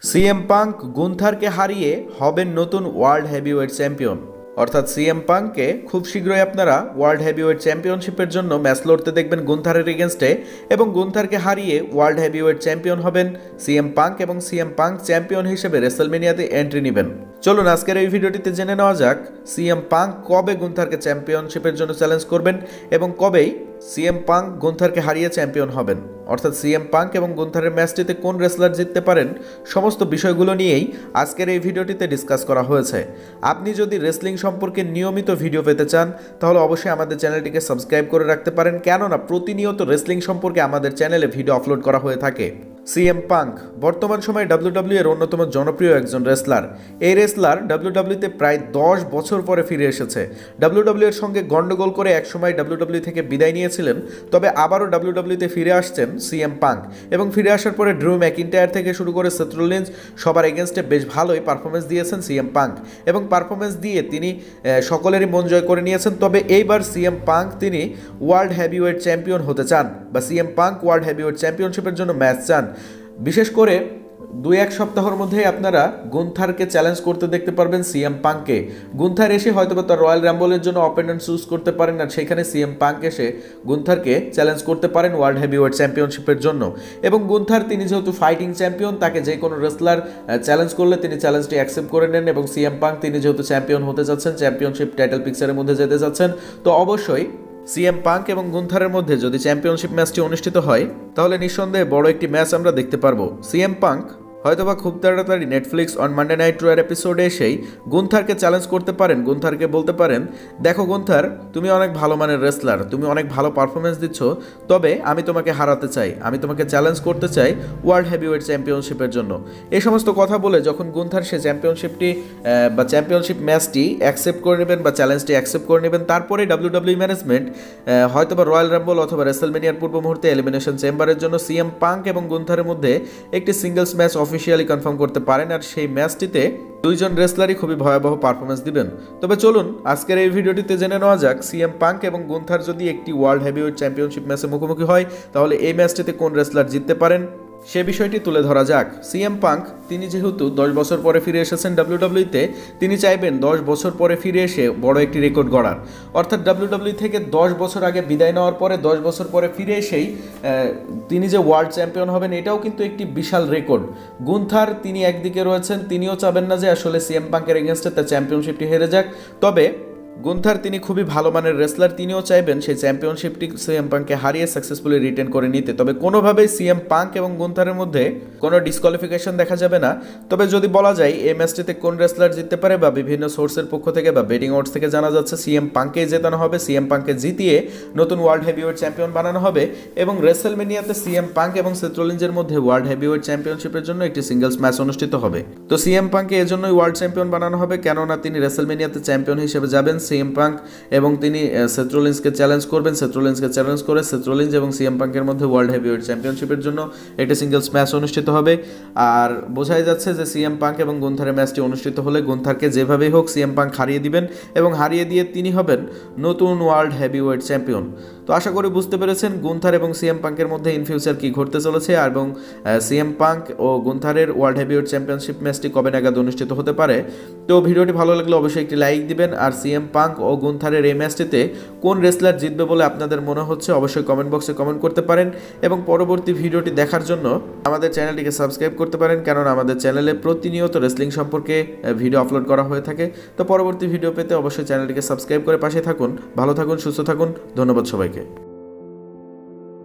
CM punk গুন্থারকে হারিয়ে হবেন নতুন ওয়ার্ল্ড হেভিওয়েট চ্যাম্পিয়ন। অর্থাৎ সিএম পাঙ্ককে খুব শীঘ্রই আপনারা ওয়ার্ল্ড হেভিওয়েট চ্যাম্পিয়নশিপের জন্য ম্যাচ লড়তে দেখবেন গুন্থারের এগেনস্টে, এবং গুন্থারকে হারিয়ে ওয়ার্ল্ড হেভিওয়েট চ্যাম্পিয়ন হবেন সিএম পাঙ্ক, এবং সিএম পাঙ্ক চ্যাম্পিয়ন হিসেবে রেসলমেনিয়াতে এন্ট্রি নেবেন। চলুন আজকের এই ভিডিওটিতে জেনে নেওয়া যাক সিএম পাঙ্ক কবে গুন্থারকে চ্যাম্পিয়নশিপের জন্য চ্যালেঞ্জ করবেন এবং কবেই সিএম পাঙ্ক গুন্থারকে হারিয়ে চ্যাম্পিয়ন হবেন। অর্থাৎ সিএম পাঙ্ক এবং গুন্থারের ম্যাচটিতে কোন রেসলার জিততে পারেন, সমস্ত বিষয়গুলো নিয়েই আজকের এই ভিডিওটিতে ডিসকাস করা হয়েছে। আপনি যদি রেসলিং সম্পর্কে নিয়মিত ভিডিও পেতে চান তাহলে অবশ্যই আমাদের চ্যানেলটিকে সাবস্ক্রাইব করে রাখতে পারেন, কেননা প্রতিনিয়ত রেসলিং সম্পর্কে আমাদের চ্যানেলে ভিডিও আপলোড করা হয়ে থাকে। সিএম পাঙ্ক বর্তমান সময়ে ডাব্লিউডাব্লিউ এর অন্যতম জনপ্রিয় একজন রেসলার। এই রেসলার ডাব্লিউডাব্লিউতে প্রায় 10 বছর পরে ফিরে এসেছে। ডাব্লিউডাব্লিউ এর সঙ্গে গন্ডগোল করে একসময় ডাব্লিউডাব্লিউ থেকে বিদায় নিয়েছিলেন, তবে আবারও ডাব্লিউডাব্লিউতে ফিরে আসছেন সিএম পাঙ্ক, এবং ফিরে আসার পরে ড্রু ম্যাকিন্টায়ার থেকে শুরু করে সেথ রলিন্স সবার এগেনস্টে বেশ ভালোই পারফরমেন্স দিয়েছেন সিএম পাঙ্ক, এবং পারফরমেন্স দিয়ে তিনি সকলেরই মন জয় করে নিয়েছেন। তবে এইবার সিএম পাঙ্ক তিনি ওয়ার্ল্ড হেভিওয়েট চ্যাম্পিয়ন হতে চান, বা সিএম পাঙ্ক ওয়ার্ল্ড হেভিওয়েট চ্যাম্পিয়নশিপের জন্য ম্যাচ চান। বিশেষ করে 2-1 সপ্তাহের মধ্যেই আপনারা গুন্থারকে চ্যালেঞ্জ করতে দেখতে পারবেন সিএম পাঙ্ককে। গুন্থার এসে হয়তো তার রয়্যাল রাম্বলের জন্য অপোনেন্ট চুজ করতে পারেন, আর সেখানে সিএম পাঙ্ক এসে গুন্থারকে চ্যালেঞ্জ করতে পারেন ওয়ার্ল্ড হেভিওয়েট চ্যাম্পিয়নশিপের জন্য। এবং গুন্থার তিনি যেহেতু ফাইটিং চ্যাম্পিয়ন, তাকে যে কোনো রেসলার চ্যালেঞ্জ করলে তিনি চ্যালেঞ্জটি অ্যাকসেপ্ট করে নেন, এবং সিএম পাঙ্ক তিনি যেহেতু চ্যাম্পিয়ন হতে যাচ্ছেন, চ্যাম্পিয়নশিপ টাইটেল পিকচারের মধ্যে যেতে যাচ্ছেন, তো অবশ্যই সিএম পাঙ্ক এবং গুন্থারের মধ্যে যদি চ্যাম্পিয়নশিপ ম্যাচটি অনুষ্ঠিত হয় তাহলে নিঃসন্দেহে বড় একটি ম্যাচ আমরা দেখতে পারবো। সিএম পাঙ্ক হয়তোবা খুব তাড়াতাড়ি নেটফ্লিক্স অন মানডে নাইট রয়ের এপিসোডে এসেই গুন্থারকে চ্যালেঞ্জ করতে পারেন। গুন্থারকে বলতে পারেন, দেখো গুন্থার, তুমি অনেক ভালো মানের রেসলার, তুমি অনেক ভালো পারফরমেন্স দিচ্ছ, তবে আমি তোমাকে হারাতে চাই, আমি তোমাকে চ্যালেঞ্জ করতে চাই ওয়ার্ল্ড হেভিওয়েট চ্যাম্পিয়নশিপের জন্য। এই সমস্ত কথা বলে যখন গুন্থার সে চ্যাম্পিয়নশিপটি বা চ্যাম্পিয়নশিপ ম্যাচটি অ্যাকসেপ্ট করে নেবেন বা চ্যালেঞ্জটি অ্যাকসেপ্ট করে নেবেন, তারপরে ডাব্লিউডাব্লিউ ম্যানেজমেন্ট হয়তোবা রয়্যাল রাম্বল অথবা রেসলমেনিয়ার পূর্ব মুহূর্তে এলিমিনেশন চেম্বারের জন্য সিএম পাঙ্ক এবং গুন্থারের মধ্যে একটি সিঙ্গলস ম্যাচ অফিসিয়ালি কনফার্ম করতে পারেন, আর সেই ম্যাচটিতে দুইজন রেসলারই খুবই ভয়াবহ পারফরমেন্স দিবেন। তবে চলুন আজকের এই ভিডিওটিতে জেনে নেওয়া যাক সিএম পাঙ্ক এবং গুন্থার যদি একটি ওয়ার্ল্ড হেভিওয়েট চ্যাম্পিয়নশিপ ম্যাচে মুখোমুখি হয় তাহলে এই ম্যাচটিতে কোন রেসলার জিততে পারেন সে বিষয়টি তুলে ধরা যাক। সিএম পাঙ্ক তিনি যেহেতু 10 বছর পরে ফিরে এসেছেন ডাব্লিউডাব্লিউতে, তিনি চাইবেন 10 বছর পরে ফিরে এসে বড় একটি রেকর্ড গড়ার। অর্থাৎ ডাব্লিউডাব্লিউ থেকে 10 বছর আগে বিদায় নেওয়ার পরে 10 বছর পরে ফিরে এসেই তিনি যে ওয়ার্ল্ড চ্যাম্পিয়ন হবেন, এটাও কিন্তু একটি বিশাল রেকর্ড। গুন্থার তিনি একদিকে রয়েছেন, তিনিও চাবেন না যে আসলে সিএম পাঙ্কের এগেনস্টে তার চ্যাম্পিয়নশিপটি হেরে যাক, তবে গুন্থার তিনি খুবই ভালো মানের রেসলার, তিনিও চাইবেন সেই চ্যাম্পিয়নশিপটি সিএম পাঙ্ককে হারিয়ে সাকসেসফুলি রিটেন করে নিতে। তবে কোনোভাবেই সিএম পাঙ্ক এবং গুন্থারের মধ্যে কোনো ডিসকোয়ালিফিকেশন দেখা যাবে না। তবে যদি বলা যায় এই ম্যাচটিতে কোন রেসলার জিততে পারে, বা বিভিন্ন সোর্সের পক্ষ থেকে বা বেটিং অডস থেকে জানা যাচ্ছে সিএম পাঙ্ককেই জেতানো হবে, সিএম পাঙ্ককে জিতিয়ে নতুন ওয়ার্ল্ড হেভিওয়েট চ্যাম্পিয়ন বানানো হবে, এবং রেসলমেনিয়াতে সিএম পাঙ্ক এবং সেথ রলিন্সের মধ্যে ওয়ার্ল্ড হেভিওয়েট চ্যাম্পিয়নশিপের জন্য একটি সিঙ্গলস ম্যাচ অনুষ্ঠিত হবে। তো সিএম পাঙ্ককে এজন্যই ওয়ার্ল্ড চ্যাম্পিয়ন বানানো হবে, কেননা তিনি রেসলমেনিয়াতে চ্যাম্পিয়ন হিসেবে যাবেন সিএম পাঙ্ক, এবং তিনি সেথ রলিন্সকে চ্যালেঞ্জ করবেন। সেথ রলিন্সকে চ্যালেঞ্জ করে সেথ রলিন্স এবং সিএম পাঙ্কের মধ্যে ওয়ার্ল্ড হেভিওয়েট চ্যাম্পিয়নশিপের জন্য একটি সিঙ্গলস ম্যাচ অনুষ্ঠিত হবে। আর বোঝাই যাচ্ছে যে সিএম পাঙ্ক এবং গুন্থারের ম্যাচটি অনুষ্ঠিত হলে গুন্থারকে যেভাবেই হোক সিএম পাঙ্ক হারিয়ে দিবেন, এবং হারিয়ে দিয়ে তিনি হবেন নতুন ওয়ার্ল্ড হেভিওয়েট চ্যাম্পিয়ন। তো আশা করি বুঝতে পেরেছেন গুন্থার এবং সিএম পাঙ্কের মধ্যে ইন ফিউচার কী ঘটতে চলেছে, এবং সিএম পাঙ্ক ও গুন্থারের ওয়ার্ল্ড হেভিওয়েট চ্যাম্পিয়নশিপ ম্যাচটি কবে নাগাদ অনুষ্ঠিত হতে পারে। তো ভিডিওটি ভালো লাগলে অবশ্যই একটি লাইক দিবেন, আর সিএম পাঙ্ক ও গুন্থারের এই ম্যাচটিতে কোন রেসলার জিতবে বলে আপনাদের মনে হচ্ছে অবশ্যই কমেন্ট বক্সে কমেন্ট করতে পারেন, এবং পরবর্তী ভিডিওটি দেখার জন্য আমাদের চ্যানেলটিকে সাবস্ক্রাইব করতে পারেন, কারণ আমাদের চ্যানেলে প্রতিনিয়ত রেসলিং সম্পর্কে ভিডিও আপলোড করা হয়ে থাকে। তো পরবর্তী ভিডিও পেতে অবশ্যই চ্যানেলটিকে সাবস্ক্রাইব করে পাশে থাকুন। ভালো থাকুন, সুস্থ থাকুন, ধন্যবাদ সবাইকে।